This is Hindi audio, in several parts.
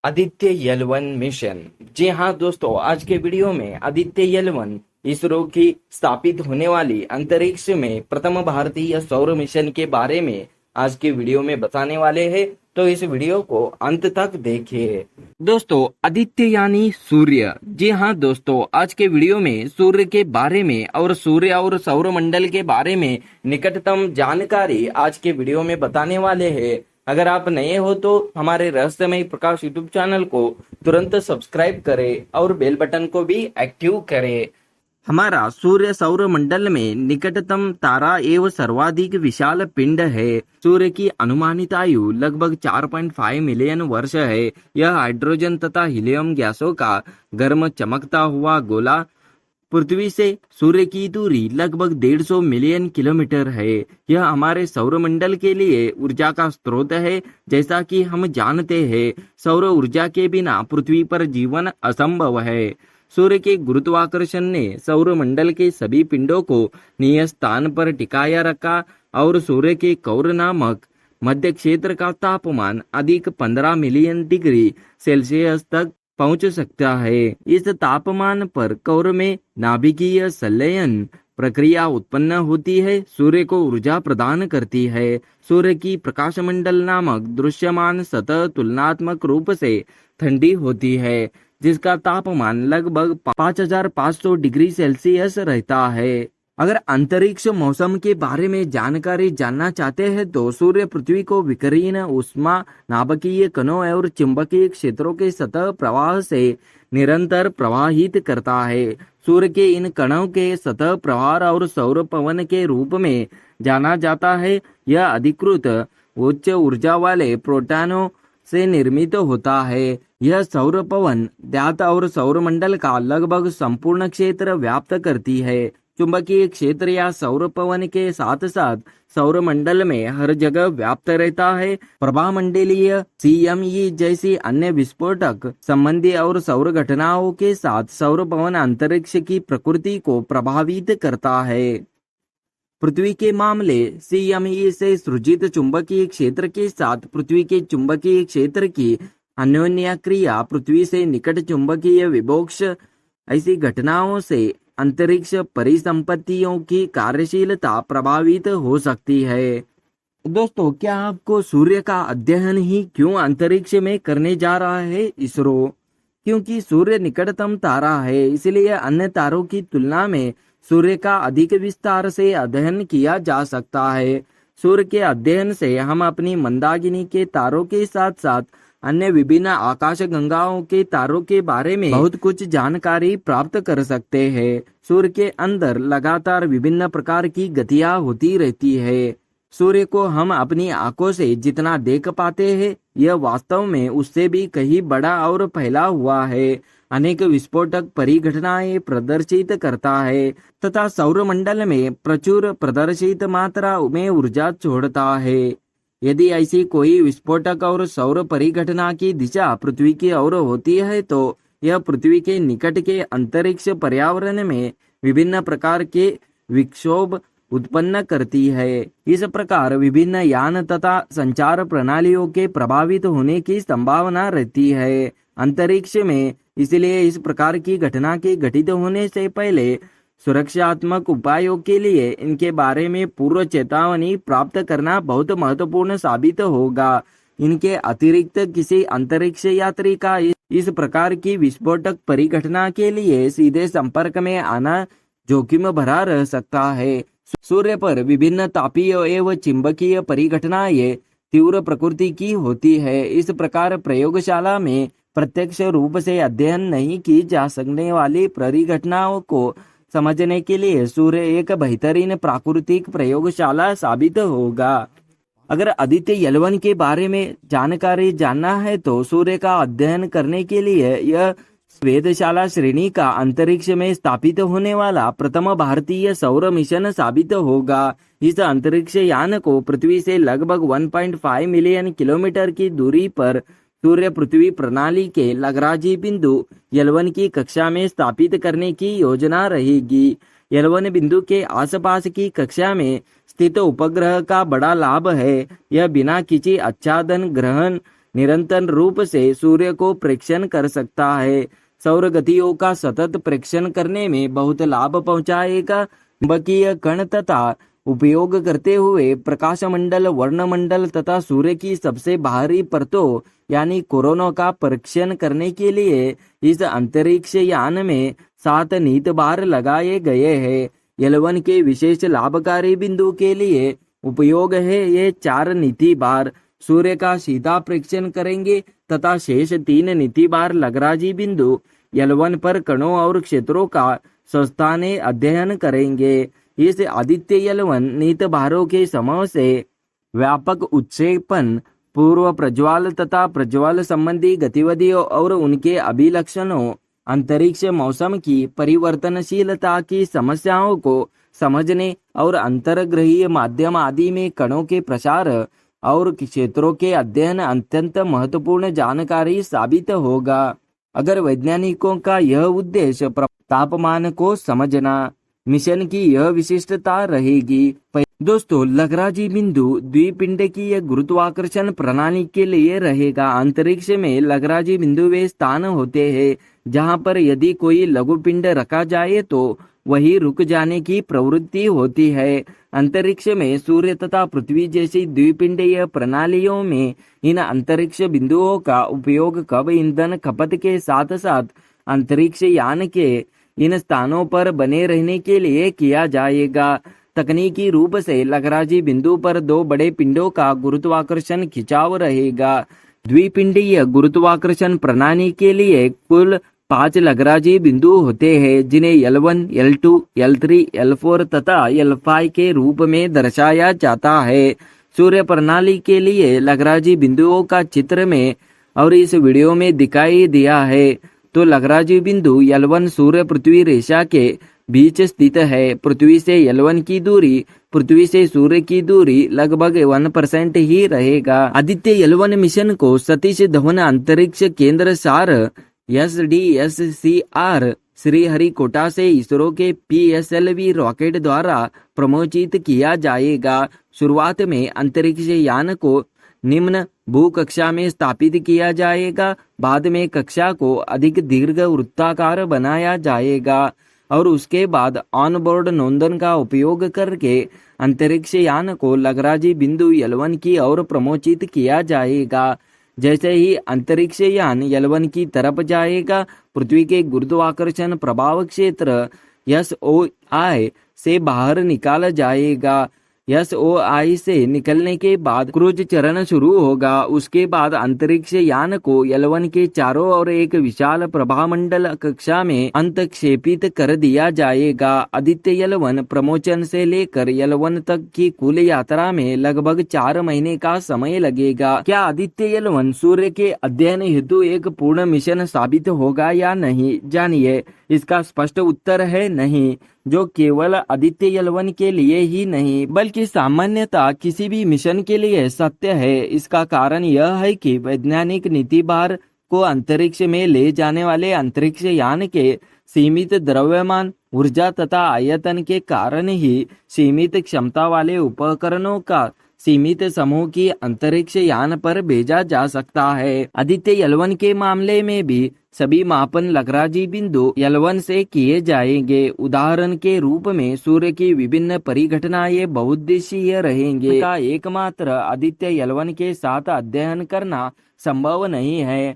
Aditya L1 mission. जी हाँ दोस्तों, आज के वीडियो में आदित्य एल1 इसरो की स्थापित होने वाली अंतरिक्ष में प्रथम भारतीय सौर मिशन के बारे में आज के वीडियो में बताने वाले हैं। तो इस वीडियो को अंत तक देखिए। दोस्तों, आदित्य यानी सूर्य। जी हाँ दोस्तों, आज के वीडियो में सूर्य के बारे में और सूर्य और सौर मंडल के बारे में निकटतम जानकारी आज के वीडियो में बताने वाले हैं। अगर आप नए हो तो हमारे रहस्यमय प्रकाश यूट्यूब चैनल को तुरंत सब्सक्राइब करें और बेल बटन को भी एक्टिव करें। हमारा सूर्य सौर मंडल में निकटतम तारा एवं सर्वाधिक विशाल पिंड है। सूर्य की अनुमानित आयु लगभग 4.5 मिलियन वर्ष है। यह हाइड्रोजन तथा हीलियम गैसों का गर्म चमकता हुआ गोला। पृथ्वी से सूर्य की दूरी लगभग 150 मिलियन किलोमीटर है। यह हमारे सौरमंडल के लिए ऊर्जा का स्रोत है। जैसा कि हम जानते हैं, सौर ऊर्जा के बिना पृथ्वी पर जीवन असंभव है। सूर्य के गुरुत्वाकर्षण ने सौरमंडल के सभी पिंडों को नियत स्थान पर टिकाया रखा और सूर्य के कौर नामक मध्य क्षेत्र का तापमान अधिक 15 मिलियन डिग्री सेल्सियस तक पहुंच सकता है। इस तापमान पर कौर में नाभिकीय संलयन प्रक्रिया उत्पन्न होती है, सूर्य को ऊर्जा प्रदान करती है। सूर्य की प्रकाशमंडल नामक दृश्यमान सतह तुलनात्मक रूप से ठंडी होती है, जिसका तापमान लगभग 5500 डिग्री सेल्सियस रहता है। अगर अंतरिक्ष मौसम के बारे में जानकारी जानना चाहते हैं तो सूर्य पृथ्वी को विकिरण ऊष्मा, नाभिकीय कणों और चुंबकीय क्षेत्रों के सतह प्रवाह से निरंतर प्रवाहित करता है। सूर्य के इन कणों के सतह प्रवाह और सौर पवन के रूप में जाना जाता है। यह अधिकृत उच्च ऊर्जा वाले प्रोटॉनों से निर्मित होता है। यह सौर पवन द्यात और सौरमंडल का लगभग संपूर्ण क्षेत्र व्याप्त करती है। चुंबकीय क्षेत्र या सौर पवन के साथ साथ सौरमंडल में हर जगह व्याप्त रहता है। प्रभामंडलीय CME जैसी अन्य विस्फोटक संबंधी और सौर घटनाओं के साथ सौर पवन अंतरिक्ष की प्रकृति को प्रभावित करता है। पृथ्वी के मामले CME से सृजित चुंबकीय क्षेत्र के साथ पृथ्वी के चुंबकीय क्षेत्र की अन्योन्य क्रिया, पृथ्वी से निकट चुंबकीय विभोक्ष, ऐसी घटनाओं से अंतरिक्ष परिसंपत्तियों की कार्यशीलता प्रभावित हो सकती है। दोस्तों, क्या आपको सूर्य का अध्ययन ही क्यों अंतरिक्ष में करने जा रहा है इसरो? क्योंकि सूर्य निकटतम तारा है, इसलिए अन्य तारों की तुलना में सूर्य का अधिक विस्तार से अध्ययन किया जा सकता है। सूर्य के अध्ययन से हम अपनी मंदाकिनी के तारों के साथ साथ अन्य विभिन्न आकाश गंगाओं के तारों के बारे में बहुत कुछ जानकारी प्राप्त कर सकते हैं। सूर्य के अंदर लगातार विभिन्न प्रकार की गतियां होती रहती है। सूर्य को हम अपनी आंखों से जितना देख पाते हैं, यह वास्तव में उससे भी कहीं बड़ा और फैला हुआ है। अनेक विस्फोटक परिघटनाएं प्रदर्शित करता है तथा सौरमंडल में प्रचुर प्रदर्शित मात्रा में ऊर्जा छोड़ता है। यदि ऐसी कोई विस्फोटक और सौर परिघटना की दिशा पृथ्वी की ओर होती है तो यह पृथ्वी के निकट के अंतरिक्ष पर्यावरण में विभिन्न प्रकार के विक्षोभ उत्पन्न करती है। इस प्रकार विभिन्न यान तथा संचार प्रणालियों के प्रभावित होने की संभावना रहती है अंतरिक्ष में। इसलिए इस प्रकार की घटना के घटित होने से पहले सुरक्षात्मक उपायों के लिए इनके बारे में पूर्व चेतावनी प्राप्त करना बहुत महत्वपूर्ण साबित होगा। इनके अतिरिक्त किसी अंतरिक्ष यात्री का इस प्रकार की विस्फोटक परिघटना के लिए सीधे संपर्क में आना जोखिम भरा रह सकता है। सूर्य पर विभिन्न तापीय एवं चुंबकीय परिघटनाएं तीव्र प्रकृति की होती है। इस प्रकार प्रयोगशाला में प्रत्यक्ष रूप से अध्ययन नहीं की जा सकने वाली परिघटनाओं को समझने के लिए सूर्य एक बेहतरीन प्राकृतिक प्रयोगशाला साबित होगा। अगर आदित्य एल1 के बारे में जानकारी जानना है तो सूर्य का अध्ययन करने के लिए यह वेधशाला श्रेणी का अंतरिक्ष में स्थापित होने वाला प्रथम भारतीय सौर मिशन साबित होगा। इस अंतरिक्ष यान को पृथ्वी से लगभग 1.5 मिलियन किलोमीटर की दूरी पर सूर्य पृथ्वी प्रणाली के लग्रांजी बिंदु एल1 की कक्षा में स्थापित करने की योजना रहेगी। एल1 बिंदु के आसपास की कक्षा में स्थित उपग्रह का बड़ा लाभ है, यह बिना किसी आच्छादन ग्रहण निरंतर रूप से सूर्य को प्रेक्षण कर सकता है। सौर गतियों का सतत प्रेक्षण करने में बहुत लाभ पहुंचाएगा। चुंबकीय कण तथा उपयोग करते हुए प्रकाश मंडल, वर्णमंडल तथा सूर्य की सबसे बाहरी परतों यानी कोरोना का परीक्षण करने के लिए इस अंतरिक्ष यान में 7 नीत बार लगाए गए हैं। L1 के विशेष लाभकारी बिंदु के लिए उपयोग है ये 4 नीति बार सूर्य का सीधा प्रेक्षण करेंगे तथा शेष 3 नीति बार लग्रांजी बिंदु L1 पर कणों और क्षेत्रों का सस्थाने अध्ययन करेंगे। इस आदित्य L1 नीत बारों के समूह से व्यापक उत्क्षेपण, पूर्व प्रज्वाल तथा प्रज्वाल संबंधी गतिविधियों और उनके अभिलक्षणों, अंतरिक्ष मौसम की परिवर्तनशीलता की समस्याओं को समझने और अंतर्ग्रहीय माध्यम आदि में कणों के प्रसार और क्षेत्रों के अध्ययन अत्यंत महत्वपूर्ण जानकारी साबित होगा। अगर वैज्ञानिकों का यह उद्देश्य तापमान को समझना, मिशन की यह विशिष्टता रहेगी। दोस्तों, लग्रांजी बिंदु द्विपिंड की यह गुरुत्वाकर्षण प्रणाली के लिए रहेगा। अंतरिक्ष में लग्रांजी बिंदु वे स्थान होते हैं जहां पर यदि कोई लघु पिंड रखा जाए तो वही रुक जाने की प्रवृत्ति होती है। अंतरिक्ष में सूर्य तथा पृथ्वी जैसी द्विपिंडीय प्रणालियों में इन अंतरिक्ष बिंदुओं का उपयोग कब ईंधन खपत के साथ साथ अंतरिक्ष यान के इन स्थानों पर बने रहने के लिए किया जाएगा। तकनीकी रूप से लग्रांजी बिंदु पर 2 बड़े पिंडों का गुरुत्वाकर्षण खिंचाव रहेगा। द्विपिंडीय गुरुत्वाकर्षण प्रणाली के लिए कुल 5 लग्रांजी बिंदु होते हैं जिन्हें L1, L2, L3, L4 तथा L5 के रूप में दर्शाया जाता है। सूर्य प्रणाली के लिए लग्रांजी बिंदुओं का चित्र में और इस वीडियो में दिखाई दिया है। तो लग्रांजी बिंदु L1 सूर्य पृथ्वी रेखा के बीच स्थित है। पृथ्वी से L1 की दूरी, पृथ्वी से सूर्य की दूरी लगभग 1% ही रहेगा। आदित्य L1 मिशन को सतीश धवन अंतरिक्ष केंद्र सार SDSCR श्रीहरिकोटा से इसरो के PSLV रॉकेट द्वारा प्रमोचित किया जाएगा। शुरुआत में अंतरिक्ष यान को निम्न भूकक्षा में स्थापित किया जाएगा। बाद में कक्षा को अधिक दीर्घ वृत्ताकार बनाया जाएगा और उसके बाद ऑन बोर्ड नोंदन का उपयोग करके अंतरिक्ष यान को लग्रांजी बिंदु L1 की ओर प्रमोचित किया जाएगा। जैसे ही अंतरिक्ष यान L1 की तरफ जाएगा, पृथ्वी के गुरुत्वाकर्षण प्रभाव क्षेत्र SOI से बाहर निकाला जाएगा। SOI से निकलने के बाद क्रूज चरण शुरू होगा। उसके बाद अंतरिक्ष यान को L1 के चारों ओर एक विशाल प्रभामंडल कक्षा में अंतक्षेपित कर दिया जाएगा। आदित्य L1 प्रमोचन से लेकर L1 तक की कुल यात्रा में लगभग 4 महीने का समय लगेगा। क्या आदित्य L1 सूर्य के अध्ययन हेतु एक पूर्ण मिशन साबित होगा या नहीं? जानिए, इसका स्पष्ट उत्तर है नहीं, जो केवल आदित्य L1 के लिए ही नहीं बल्कि सामान्यतः किसी भी मिशन के लिए सत्य है। इसका कारण यह है कि वैज्ञानिक नीति बार को अंतरिक्ष में ले जाने वाले अंतरिक्ष यान के सीमित द्रव्यमान, ऊर्जा तथा आयतन के कारण ही सीमित क्षमता वाले उपकरणों का सीमित समूह की अंतरिक्ष यान पर भेजा जा सकता है। आदित्य L1 के मामले में भी सभी मापन लग्रांजी बिंदु L1 से किए जाएंगे। उदाहरण के रूप में सूर्य की विभिन्न परिघटनाएं बहुउद्देशीय रहेंगे का एकमात्र आदित्य L1 के साथ अध्ययन करना संभव नहीं है।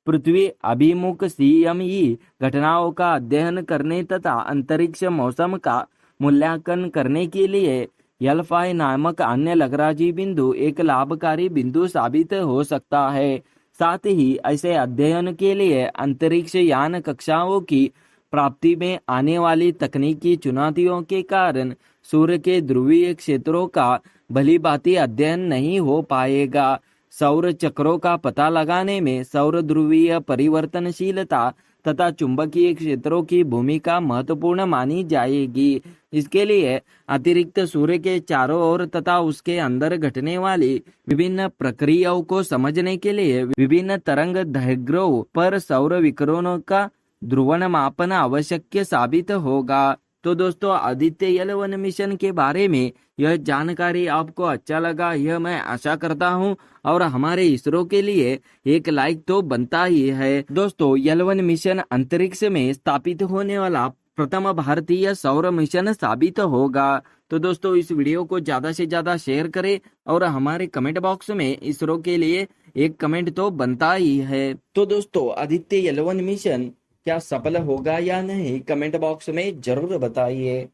पृथ्वी अभिमुख CME घटनाओं का अध्ययन करने तथा अंतरिक्ष मौसम का मूल्यांकन करने के लिए L5 नामक अन्य लग्रांजी बिंदु एक लाभकारी बिंदु साबित हो सकता है। साथ ही ऐसे अध्ययन के लिए अंतरिक्ष यान कक्षाओं की प्राप्ति में आने वाली तकनीकी चुनौतियों के कारण सूर्य के ध्रुवीय क्षेत्रों का भलीभांति अध्ययन नहीं हो पाएगा। सौर चक्रों का पता लगाने में सौर ध्रुवीय परिवर्तनशीलता तथा चुंबकीय क्षेत्रों की भूमिका महत्वपूर्ण मानी जाएगी। इसके लिए अतिरिक्त सूर्य के चारों ओर तथा उसके अंदर घटने वाली विभिन्न प्रक्रियाओं को समझने के लिए विभिन्न तरंग दैर्घ्यों पर सौर विकिरणों का ध्रुवण मापन आवश्यक साबित होगा। तो दोस्तों आदित्य एल1 मिशन के बारे में यह जानकारी आपको अच्छा लगा यह मैं आशा करता हूं और हमारे इसरो के लिए एक लाइक तो बनता ही है। दोस्तों एल1 मिशन अंतरिक्ष में स्थापित होने वाला प्रथम भारतीय सौर मिशन साबित होगा। तो दोस्तों इस वीडियो को ज्यादा से ज्यादा शेयर करें और हमारे कमेंट बॉक्स में इसरो के लिए एक कमेंट तो बनता ही है। तो दोस्तों आदित्य एल1 मिशन क्या सफल होगा या नहीं कमेंट बॉक्स में जरूर बताइए।